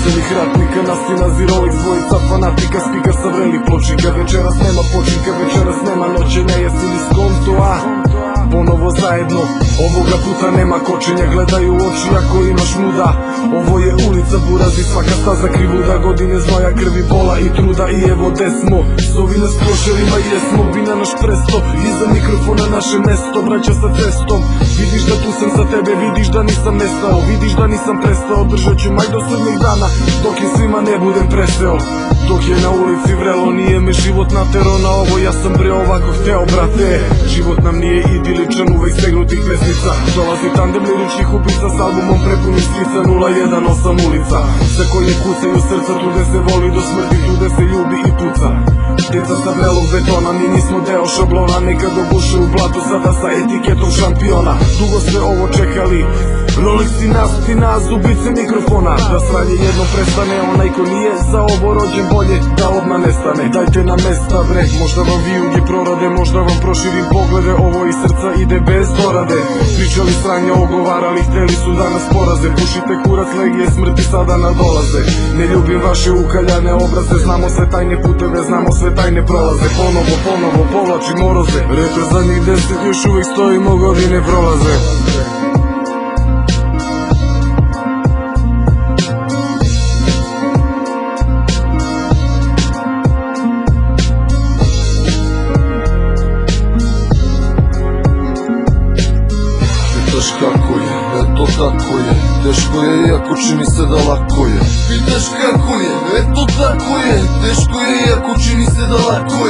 veselih ratnika, nas i nazi Rolex, dvojica fanatika, spikar sa vrelih pločnika. Večeras nema počinka, večeras nema noćenja, jesi li skonto, a? Ponovo zajedno, ovoga puta nema kočenja, gledaju u oči ako imaš muda. Ovo je ulica burazi, svaka staza krivuda, godine znoja, krvi, bola i truda. I evo desmo, s ovima s klošerima jesmo, bina naš presto, iza mikrofona naše mesto, braća sa testom. Vidiš da tu sam za tebe, vidiš da nisam nestao, vidiš da nisam prestao, držat ću maj do sudnjeg dana, dok im svima ne budem preseo. Dok je na ulici vrelo, nije me život natero na ovo, ja sam bre ovako hteo, brate. Život nam nije idiličan, uvek stegnutih pesnica, dolazi tandem liričnih ubica s albumom prepunih skica, 018 ulica, za koje kucaju srca, tu gde se voli do smrti, tu gde se ljubi i puca. Djeca sa vrelog betona, mi nismo deo šablona, nekad obuše u blatu, sada sa etiketom šampiona. Dugo ste ovo čekali, Rolex i nas, ubice mikrofona. Da sranje jedno prestane, onaj ko nije za ovo rođen, bolje da odmah nestane. Dajte na mesta bre, možda vam vijuge prorade, možda vam proširim poglede, ovo iz srca ide bez dorade. Pričali sranje, ogovarali, hteli su da nas poraze, pušite kurac, legije smrti sada nadolaze. Ne ljubim vaše ukaljane obraze, znamo sve tajne puteve, znamo sve tajne prolaze. Ponovo povlačim moroze, reper zadnjih 10 još uvijek stojimo, godine prolaze. Pitaš kako je, eto tako je, teško je iako čini se da lako je. Pitaš kako je, eto tako je, teško je iako čini se da lako je.